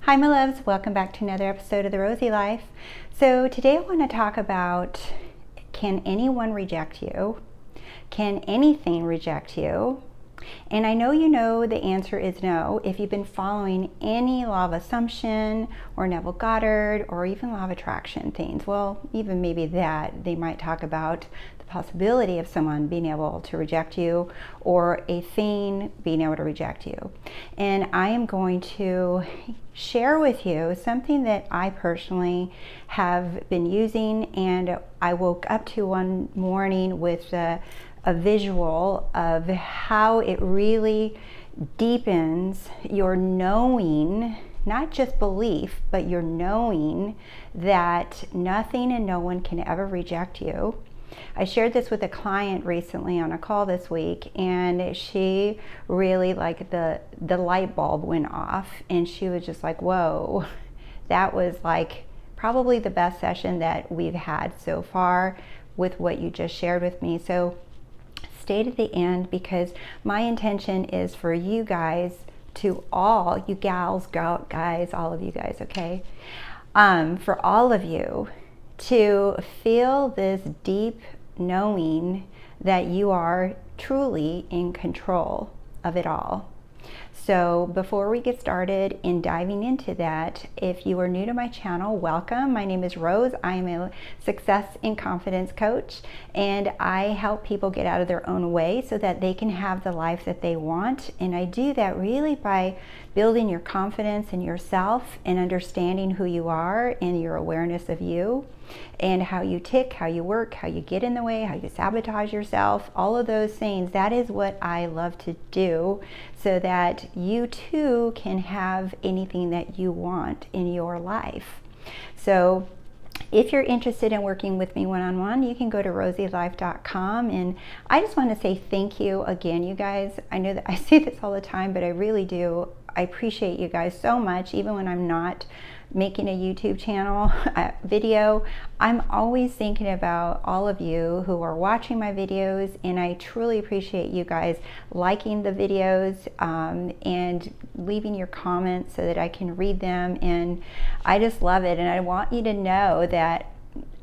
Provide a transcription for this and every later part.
Hi my loves, welcome back to another episode of The Rosey Life. So today I want to talk about, can anyone reject you? Can anything reject you? And I know you know the answer is no if you've been following any law of assumption or Neville Goddard or even law of attraction things. Well, even maybe that they might talk about the possibility of someone being able to reject you or a thing being able to reject you. And I am going to share with you something that I personally have been using, and I woke up to one morning with a visual of how it really deepens your knowing, not just belief, but your knowing that nothing and no one can ever reject you. I shared this with a client recently on a call this week, and she really, like, the light bulb went off, and she was just like, whoa, that was like probably the best session that we've had so far with what you just shared with me. So stay to the end, because my intention is for you guys to all, you gals, guys, all of you guys, okay? For all of you to feel this deep knowing that you are truly in control of it all. So before we get started in diving into that, if you are new to my channel, welcome. My name is Rose. I am a success and confidence coach, and I help people get out of their own way so that they can have the life that they want. And I do that really by building your confidence in yourself and understanding who you are and your awareness of you and how you tick, how you work, how you get in the way, how you sabotage yourself, all of those things. That is what I love to do so that you too can have anything that you want in your life. So if you're interested in working with me one-on-one, you can go to TheRoseyLife.com. And I just want to say thank you again, you guys. I know that I say this all the time, but I really do. I appreciate you guys so much. Even when I'm not making a YouTube channel video, I'm always thinking about all of you who are watching my videos, and I truly appreciate you guys liking the videos and leaving your comments so that I can read them, and I just love it. And I want you to know that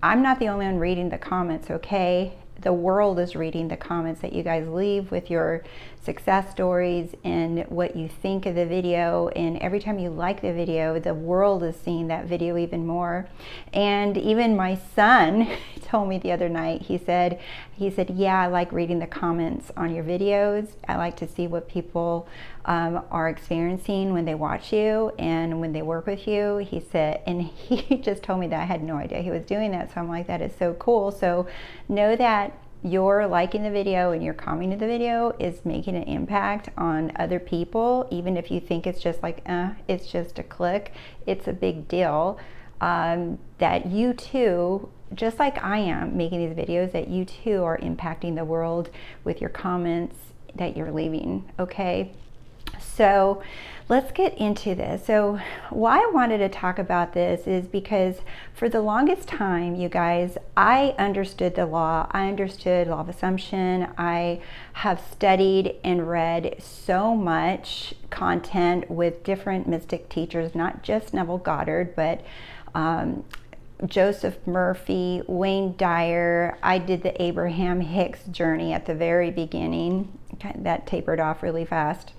I'm not the only one reading the comments, okay? The world is reading the comments that you guys leave with your success stories and what you think of the video. And every time you like the video, the world is seeing that video even more. And even my son told me the other night, he said, yeah, I like reading the comments on your videos. I like to see what people are experiencing when they watch you and when they work with you. He said, and he just told me that. I had no idea he was doing that. So I'm like, that is so cool. So know that you're liking the video and you're commenting the video is making an impact on other people. Even if you think it's just like, it's just a click, it's a big deal. That you too, just like I am making these videos, that you too are impacting the world with your comments that you're leaving, okay? So let's get into this. So why I wanted to talk about this is because for the longest time, you guys, I understood the law. I understood law of assumption. I have studied and read so much content with different mystic teachers, not just Neville Goddard, but Joseph Murphy, Wayne Dyer. I did the Abraham Hicks journey at the very beginning. That tapered off really fast.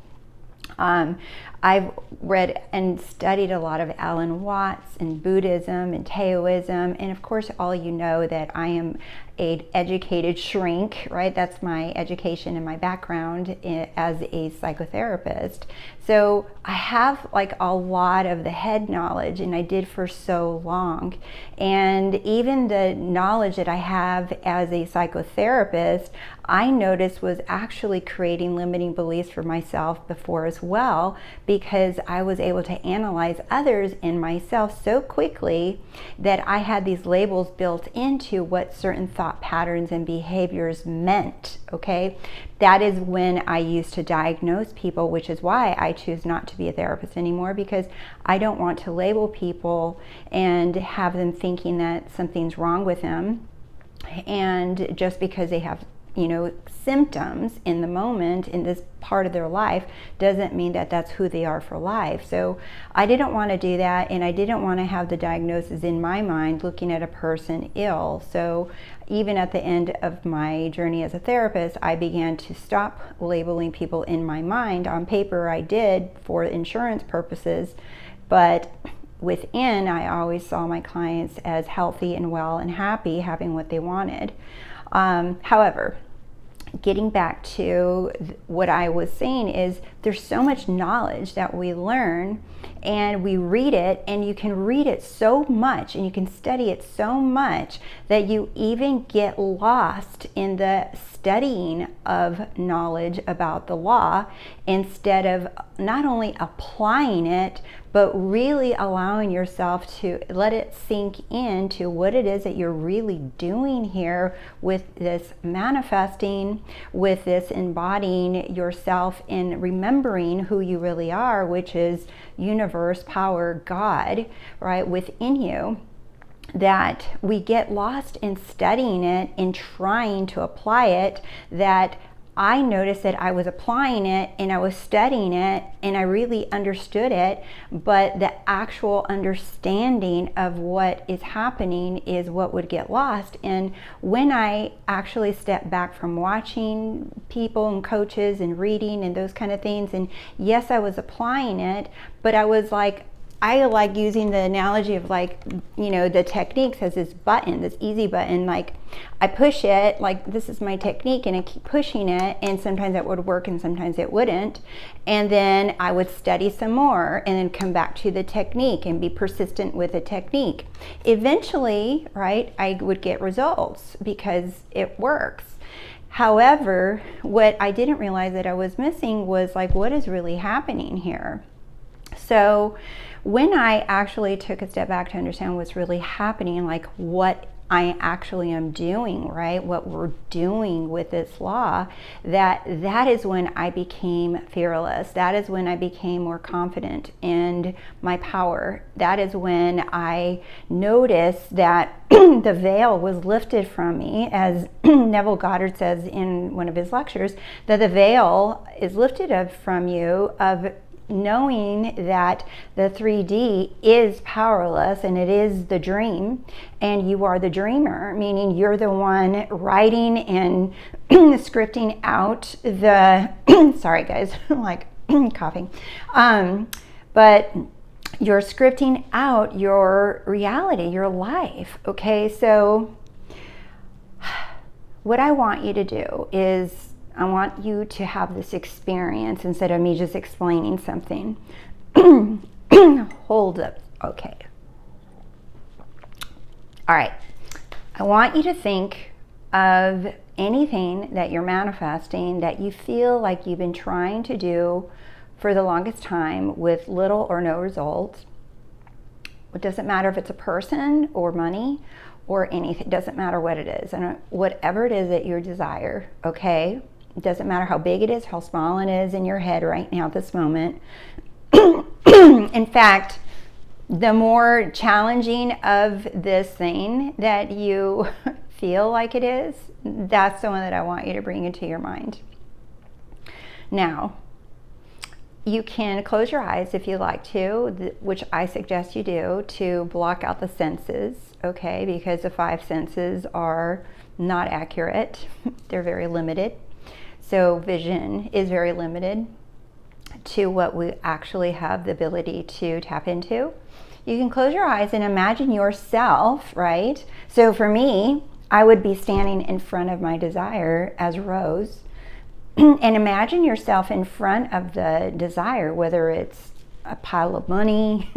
I've read and studied a lot of Alan Watts and Buddhism and Taoism, and of course all you know that I am an educated shrink, right? That's my education and my background as a psychotherapist. So I have like a lot of the head knowledge, and I did for so long. And even the knowledge that I have as a psychotherapist, I noticed was actually creating limiting beliefs for myself before as well, because I was able to analyze others and myself so quickly that I had these labels built into what certain thought patterns and behaviors meant, okay? That is when I used to diagnose people, which is why I choose not to be a therapist anymore, because I don't want to label people and have them thinking that something's wrong with them, and just because they have symptoms in the moment in this part of their life doesn't mean that that's who they are for life. So I didn't want to do that, and I didn't want to have the diagnosis in my mind looking at a person ill. So even at the end of my journey as a therapist, I began to stop labeling people in my mind. On paper I did for insurance purposes, but within, I always saw my clients as healthy and well and happy, having what they wanted. However, getting back to what I was saying is there's so much knowledge that we learn, and we read it, and you can read it so much and you can study it so much that you even get lost in the studying of knowledge about the law, instead of not only applying it, but really allowing yourself to let it sink into what it is that you're really doing here with this manifesting, with this embodying yourself in remembering who you really are, which is universe, power, God, right, within you. That we get lost in studying it, in trying to apply it, that I noticed that I was applying it and I was studying it and I really understood it, but the actual understanding of what is happening is what would get lost. And when I actually stepped back from watching people and coaches and reading and those kind of things, and yes, I was applying it, but I was like, I like using the analogy of the techniques as this button, this easy button. Like I push it, like this is my technique, and I keep pushing it, and sometimes it would work and sometimes it wouldn't. And then I would study some more and then come back to the technique and be persistent with the technique. Eventually, right, I would get results because it works. However, what I didn't realize that I was missing was what is really happening here. So when I actually took a step back to understand what's really happening, what I actually am doing, right, what we're doing with this law, that is when I became fearless. That is when I became more confident in my power. That is when I noticed that the veil was lifted from me, as Neville Goddard says in one of his lectures, that the veil is lifted from you of knowing that the 3D is powerless and it is the dream, and you are the dreamer, meaning you're the one writing and scripting out the sorry guys, I'm coughing, but you're scripting out your reality, your life. Okay, so what I want you to do is I want you to have this experience instead of me just explaining something. Hold up. Okay. All right. I want you to think of anything that you're manifesting that you feel like you've been trying to do for the longest time with little or no results. It doesn't matter if it's a person or money or anything. It doesn't matter what it is. And whatever it is that you desire, okay? It doesn't matter how big it is, how small it is in your head right now at this moment. In fact, the more challenging of this thing that you feel like it is, that's the one that I want you to bring into your mind. Now, you can close your eyes if you like to, which I suggest you do, to block out the senses, okay? Because the 5 senses are not accurate. They're very limited. So vision is very limited to what we actually have the ability to tap into. You can close your eyes and imagine yourself, right? So for me, I would be standing in front of my desire as Rose. And imagine yourself in front of the desire, whether it's a pile of money,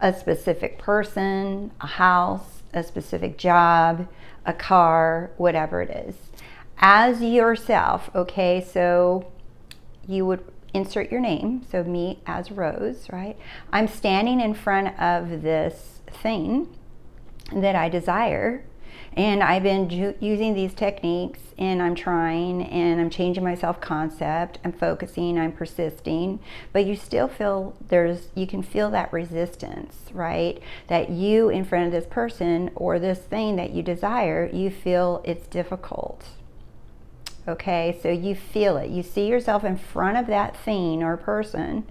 a specific person, a house, a specific job, a car, whatever it is. As yourself, okay, so you would insert your name, so me as Rose, right? I'm standing in front of this thing that I desire, and I've been using these techniques, and I'm trying, and I'm changing my self-concept, I'm focusing, I'm persisting, but you still feel you can feel that resistance, right? That you in front of this person or this thing that you desire, you feel it's difficult. Okay, so you feel it. You see yourself in front of that thing or person,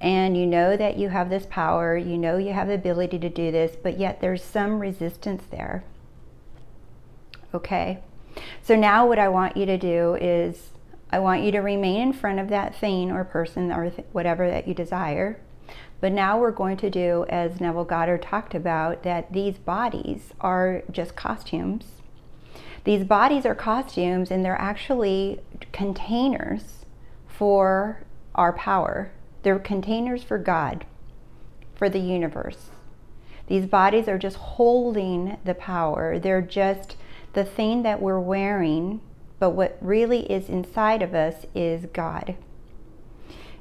and you know that you have this power, you know you have the ability to do this, but yet there's some resistance there. Okay, so now what I want you to do is I want you to remain in front of that thing or person or whatever that you desire. But now we're going to do, as Neville Goddard talked about, that these bodies are just costumes. These bodies are costumes, and they're actually containers for our power. They're containers for God, for the universe. These bodies are just holding the power. They're just the thing that we're wearing, but what really is inside of us is God.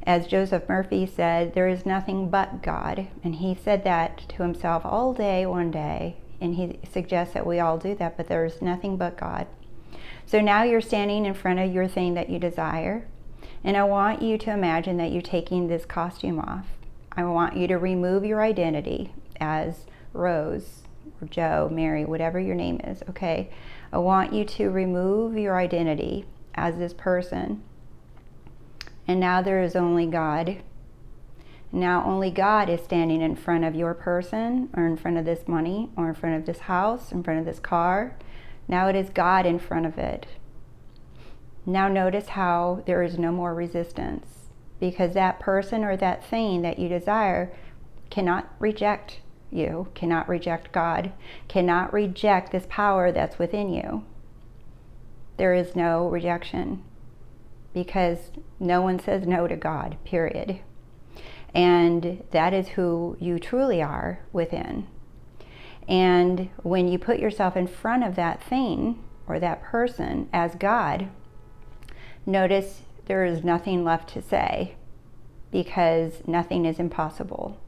As Joseph Murphy said, there is nothing but God. And he said that to himself all day, one day. And he suggests that we all do that, but there's nothing but God. So now you're standing in front of your thing that you desire. And I want you to imagine that you're taking this costume off. I want you to remove your identity as Rose or Joe, Mary, whatever your name is, okay? I want you to remove your identity as this person. And now there is only God. Now only God is standing in front of your person, or in front of this money, or in front of this house, in front of this car. Now it is God in front of it. Now notice how there is no more resistance, because that person or that thing that you desire cannot reject you, cannot reject God, cannot reject this power that's within you. There is no rejection, because no one says no to God, period. And that is who you truly are within. And when you put yourself in front of that thing or that person as God, notice there is nothing left to say, because nothing is impossible.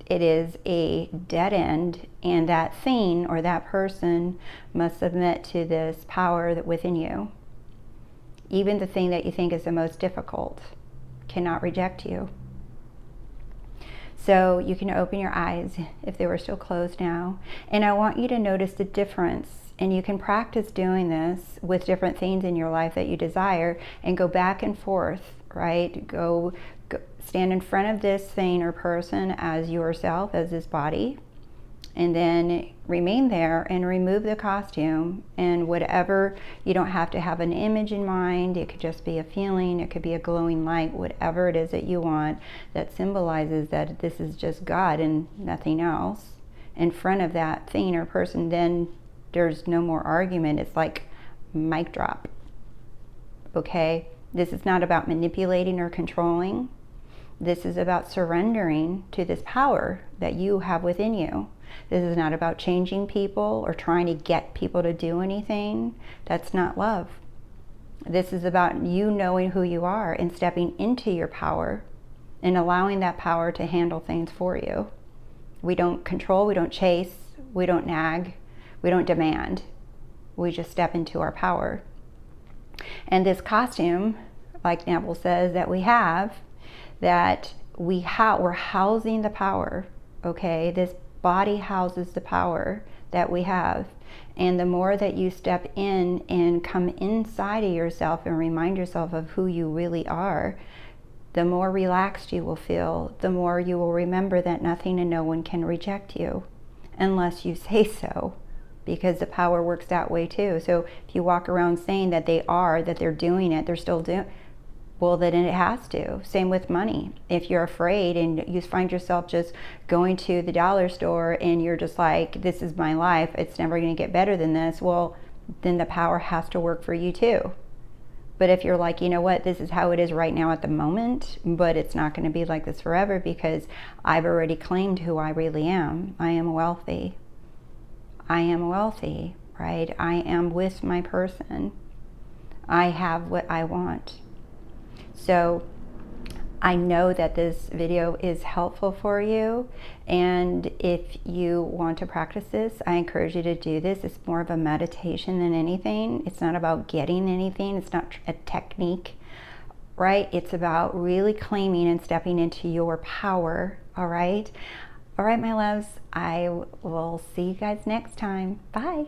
It is a dead end, and that thing or that person must submit to this power that within you. Even the thing that you think is the most difficult cannot reject you. So you can open your eyes if they were still closed now. And I want you to notice the difference. And you can practice doing this with different things in your life that you desire, and go back and forth, right? Go stand in front of this thing or person as yourself, as this body. And then remain there and remove the costume, and whatever, you don't have to have an image in mind. It could just be a feeling. It could be a glowing light, whatever it is that you want that symbolizes that this is just God and nothing else in front of that thing or person. Then there's no more argument. It's like mic drop. Okay? This is not about manipulating or controlling. This is about surrendering to this power that you have within you. This is not about changing people or trying to get people to do anything. That's not love. This is about you knowing who you are and stepping into your power and allowing that power to handle things for you. We don't control, we don't chase, we don't nag, we don't demand. We just step into our power. And this costume, like Neville says, that we have, that we're housing the power, okay? This body houses the power that we have. And the more that you step in and come inside of yourself and remind yourself of who you really are, the more relaxed you will feel, the more you will remember that nothing and no one can reject you unless you say so, because the power works that way too. So if you walk around saying that they're doing it, they're still doing, well, then it has to. Same with money. If you're afraid and you find yourself just going to the dollar store and you're just like, this is my life, it's never going to get better than this, well, then the power has to work for you too. But if you're like, you know what, this is how it is right now at the moment, but it's not going to be like this forever because I've already claimed who I really am. I am wealthy. I am wealthy, right? I am with my person. I have what I want. So I know that this video is helpful for you, and if you want to practice this, I encourage you to do this. It's more of a meditation than anything. It's not about getting anything. It's not a technique, right? It's about really claiming and stepping into your power, all right? All right, my loves, I will see you guys next time. Bye.